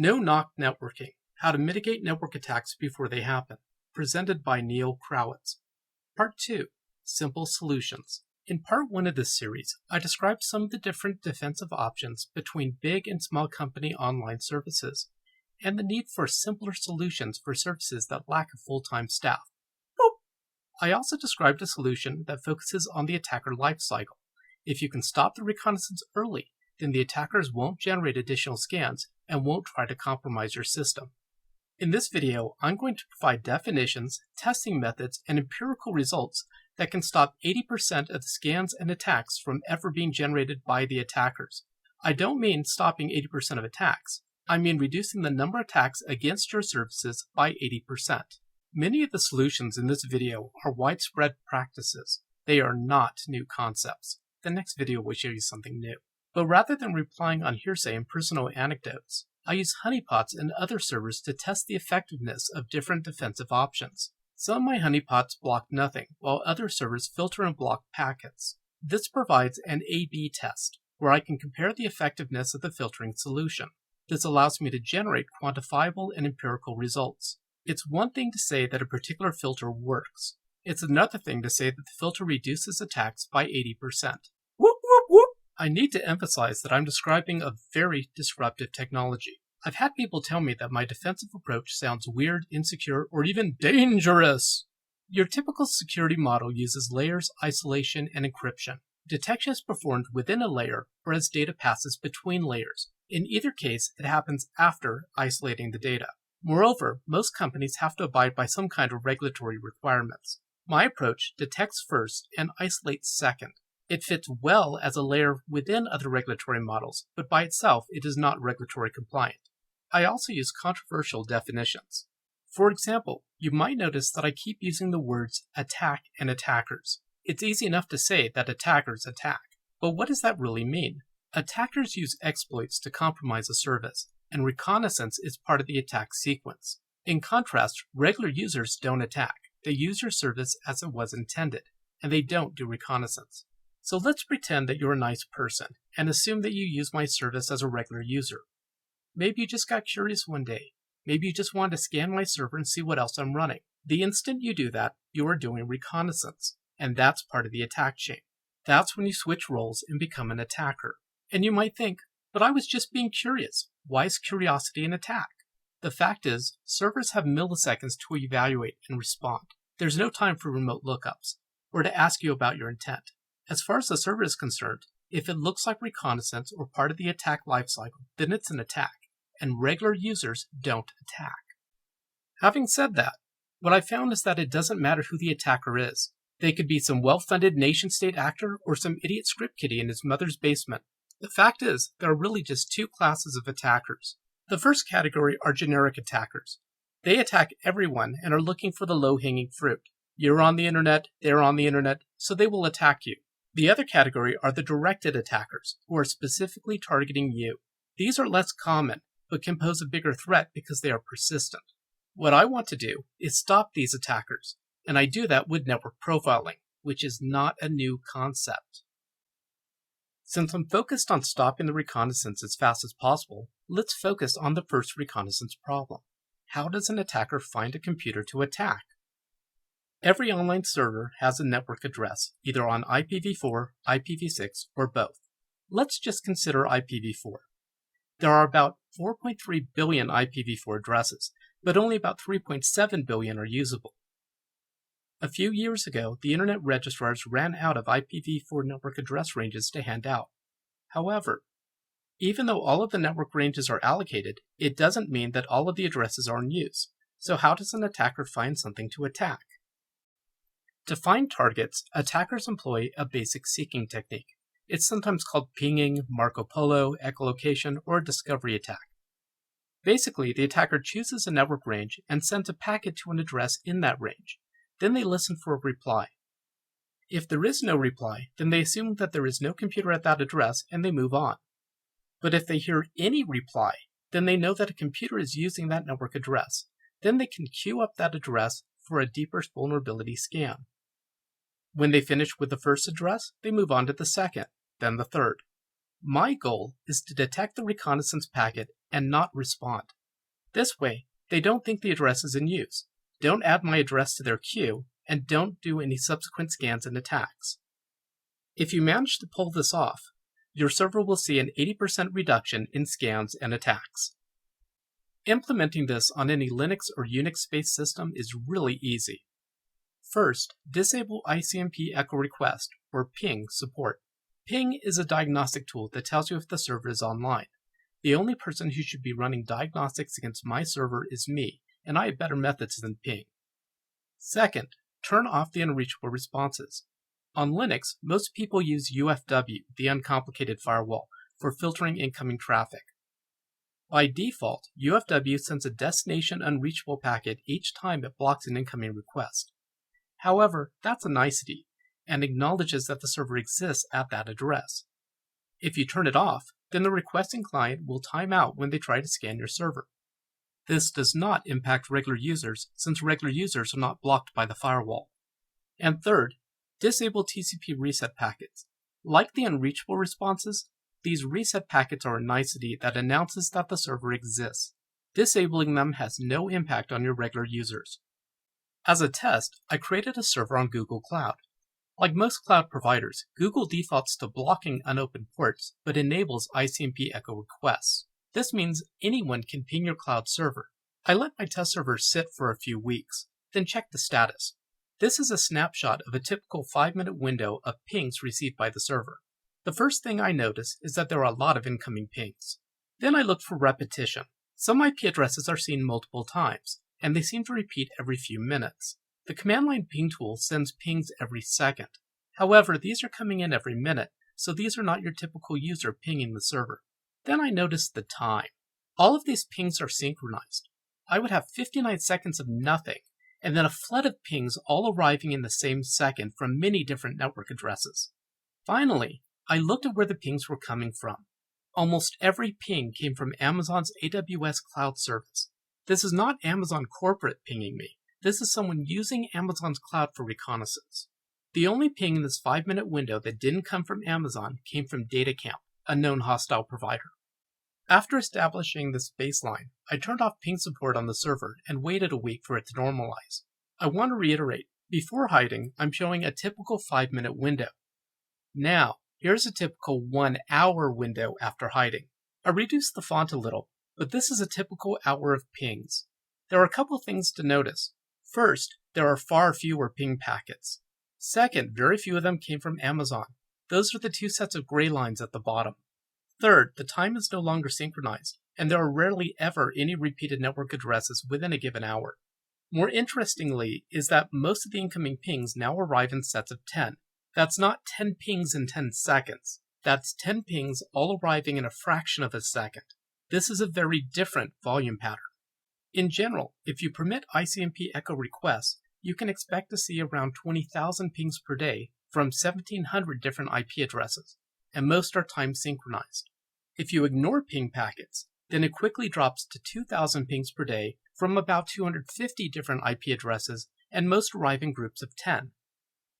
No-NOC networking, how to mitigate network attacks before they happen, presented by Neil Krawitz. Part 2, simple solutions. In part 1 of this series, I described some of the different defensive options between big and small company online services, and the need for simpler solutions for services that lack a full-time staff. Boop. I also described a solution that focuses on the attacker lifecycle. If you can stop the reconnaissance early, then the attackers won't generate additional scans and won't try to compromise your system. In this video, I'm going to provide definitions, testing methods, and empirical results that can stop 80% of the scans and attacks from ever being generated by the attackers. I don't mean stopping 80% of attacks. I mean reducing the number of attacks against your services by 80%. Many of the solutions in this video are widespread practices. They are not new concepts. The next video will show you something new. But rather than relying on hearsay and personal anecdotes, I use honeypots and other servers to test the effectiveness of different defensive options. Some of my honeypots block nothing, while other servers filter and block packets. This provides an A/B test, where I can compare the effectiveness of the filtering solution. This allows me to generate quantifiable and empirical results. It's one thing to say that a particular filter works. It's another thing to say that the filter reduces attacks by 80%. Whoop, whoop, whoop! I need to emphasize that I'm describing a very disruptive technology. I've had people tell me that my defensive approach sounds weird, insecure, or even dangerous. Your typical security model uses layers, isolation, and encryption. Detection is performed within a layer or as data passes between layers. In either case, it happens after isolating the data. Moreover, most companies have to abide by some kind of regulatory requirements. My approach detects first and isolates second. It fits well as a layer within other regulatory models, but by itself it is not regulatory compliant. I also use controversial definitions. For example, you might notice that I keep using the words attack and attackers. It's easy enough to say that attackers attack, but what does that really mean? Attackers use exploits to compromise a service, and reconnaissance is part of the attack sequence. In contrast, regular users don't attack. They use your service as it was intended, and they don't do reconnaissance. So let's pretend that you're a nice person, and assume that you use my service as a regular user. Maybe you just got curious one day. Maybe you just wanted to scan my server and see what else I'm running. The instant you do that, you are doing reconnaissance, and that's part of the attack chain. That's when you switch roles and become an attacker. And you might think, but I was just being curious. Why is curiosity an attack? The fact is, servers have milliseconds to evaluate and respond. There's no time for remote lookups, or to ask you about your intent. As far as the server is concerned, if it looks like reconnaissance or part of the attack lifecycle, then it's an attack, and regular users don't attack. Having said that, what I found is that it doesn't matter who the attacker is. They could be some well-funded nation-state actor or some idiot script kiddie in his mother's basement. The fact is, there are really just two classes of attackers. The first category are generic attackers. They attack everyone and are looking for the low-hanging fruit. You're on the internet, they're on the internet, so they will attack you. The other category are the directed attackers, who are specifically targeting you. These are less common, but can pose a bigger threat because they are persistent. What I want to do is stop these attackers, and I do that with network profiling, which is not a new concept. Since I'm focused on stopping the reconnaissance as fast as possible, let's focus on the first reconnaissance problem. How does an attacker find a computer to attack? Every online server has a network address, either on IPv4, IPv6, or both. Let's just consider IPv4. There are about 4.3 billion IPv4 addresses, but only about 3.7 billion are usable. A few years ago, the Internet registrars ran out of IPv4 network address ranges to hand out. However, even though all of the network ranges are allocated, it doesn't mean that all of the addresses are in use. So how does an attacker find something to attack? To find targets, attackers employ a basic seeking technique. It's sometimes called pinging, Marco Polo, echolocation, or a discovery attack. Basically, the attacker chooses a network range and sends a packet to an address in that range. Then they listen for a reply. If there is no reply, then they assume that there is no computer at that address and they move on. But if they hear any reply, then they know that a computer is using that network address. Then they can queue up that address for a deeper vulnerability scan. When they finish with the first address, they move on to the second, then the third. My goal is to detect the reconnaissance packet and not respond. This way, they don't think the address is in use, don't add my address to their queue, and don't do any subsequent scans and attacks. If you manage to pull this off, your server will see an 80% reduction in scans and attacks. Implementing this on any Linux or Unix-based system is really easy. First, disable ICMP echo request or ping support. Ping is a diagnostic tool that tells you if the server is online. The only person who should be running diagnostics against my server is me, and I have better methods than ping. Second, turn off the unreachable responses. On Linux, most people use UFW, the uncomplicated firewall, for filtering incoming traffic. By default, UFW sends a destination unreachable packet each time it blocks an incoming request. However, that's a nicety, and acknowledges that the server exists at that address. If you turn it off, then the requesting client will time out when they try to scan your server. This does not impact regular users, since regular users are not blocked by the firewall. And third, disable TCP reset packets. Like the unreachable responses, these reset packets are a nicety that announces that the server exists. Disabling them has no impact on your regular users. As a test, I created a server on Google Cloud. Like most cloud providers, Google defaults to blocking unopened ports, but enables ICMP echo requests. This means anyone can ping your cloud server. I let my test server sit for a few weeks, then check the status. This is a snapshot of a typical 5-minute window of pings received by the server. The first thing I notice is that there are a lot of incoming pings. Then I look for repetition. Some IP addresses are seen multiple times, and they seem to repeat every few minutes. The command line ping tool sends pings every second. However, these are coming in every minute, so these are not your typical user pinging the server. Then I notice the time. All of these pings are synchronized. I would have 59 seconds of nothing, and then a flood of pings all arriving in the same second from many different network addresses. Finally, I looked at where the pings were coming from. Almost every ping came from Amazon's AWS cloud service. This is not Amazon corporate pinging me. This is someone using Amazon's cloud for reconnaissance. The only ping in this 5-minute window that didn't come from Amazon came from DataCamp, a known hostile provider. After establishing this baseline, I turned off ping support on the server and waited a week for it to normalize. I want to reiterate, before hiding, I'm showing a typical 5-minute window. Now, here's a typical 1-hour window after hiding. I reduced the font a little, but this is a typical hour of pings. There are a couple things to notice. First, there are far fewer ping packets. Second, very few of them came from Amazon. Those are the 2 sets of gray lines at the bottom. Third, the time is no longer synchronized, and there are rarely ever any repeated network addresses within a given hour. More interestingly is that most of the incoming pings now arrive in sets of 10. That's not 10 pings in 10 seconds. That's 10 pings all arriving in a fraction of a second. This is a very different volume pattern. In general, if you permit ICMP echo requests, you can expect to see around 20,000 pings per day from 1,700 different IP addresses, and most are time synchronized. If you ignore ping packets, then it quickly drops to 2,000 pings per day from about 250 different IP addresses, and most arrive in groups of 10.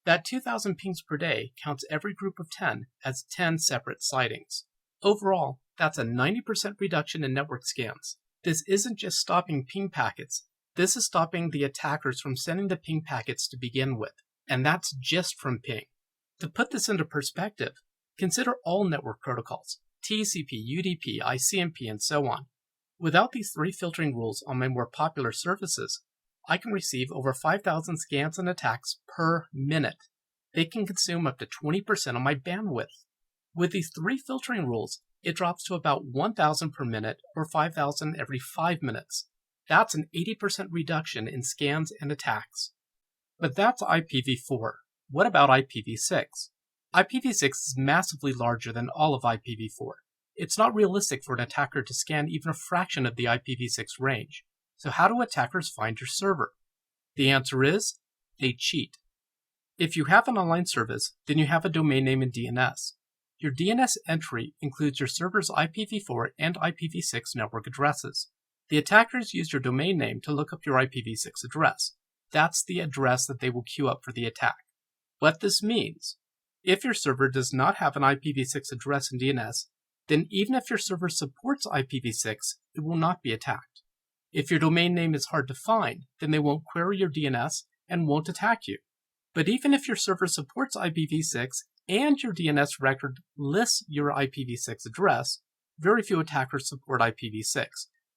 That 2,000 pings per day counts every group of 10 as 10 separate sightings. Overall, that's a 90% reduction in network scans. This isn't just stopping ping packets, this is stopping the attackers from sending the ping packets to begin with, and that's just from ping. To put this into perspective, consider all network protocols, TCP, UDP, ICMP, and so on. Without these 3 filtering rules on my more popular services, I can receive over 5,000 scans and attacks per minute. They can consume up to 20% of my bandwidth. With these 3 filtering rules, it drops to about 1,000 per minute or 5,000 every 5 minutes. That's an 80% reduction in scans and attacks. But that's IPv4. What about IPv6? IPv6 is massively larger than all of IPv4. It's not realistic for an attacker to scan even a fraction of the IPv6 range. So how do attackers find your server? The answer is, they cheat. If you have an online service, then you have a domain name in DNS. Your DNS entry includes your server's IPv4 and IPv6 network addresses. The attackers use your domain name to look up your IPv6 address. That's the address that they will queue up for the attack. What this means, if your server does not have an IPv6 address in DNS, then even if your server supports IPv6, it will not be attacked. If your domain name is hard to find, then they won't query your DNS and won't attack you. But even if your server supports IPv6 and your DNS record lists your IPv6 address, very few attackers support IPv6.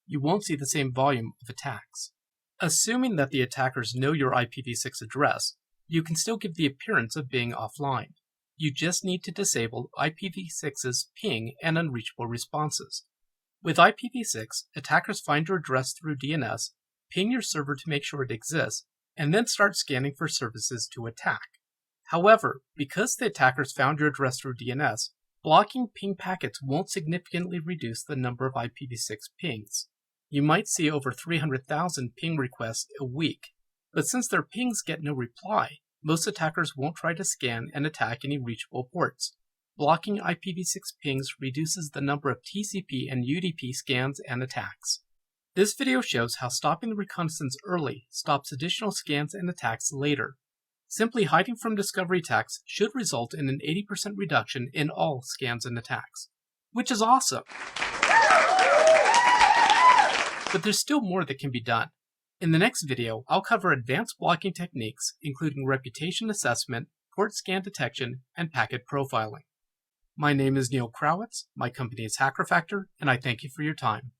You won't see the same volume of attacks. Assuming that the attackers know your IPv6 address, you can still give the appearance of being offline. You just need to disable IPv6's ping and unreachable responses. With IPv6, attackers find your address through DNS, ping your server to make sure it exists, and then start scanning for services to attack. However, because the attackers found your address through DNS, blocking ping packets won't significantly reduce the number of IPv6 pings. You might see over 300,000 ping requests a week, but since their pings get no reply, most attackers won't try to scan and attack any reachable ports. Blocking IPv6 pings reduces the number of TCP and UDP scans and attacks. This video shows how stopping the reconnaissance early stops additional scans and attacks later. Simply hiding from discovery attacks should result in an 80% reduction in all scans and attacks, which is awesome. But there's still more that can be done. In the next video, I'll cover advanced blocking techniques, including reputation assessment, port scan detection, and packet profiling. My name is Neil Krawitz, my company is HackerFactor, and I thank you for your time.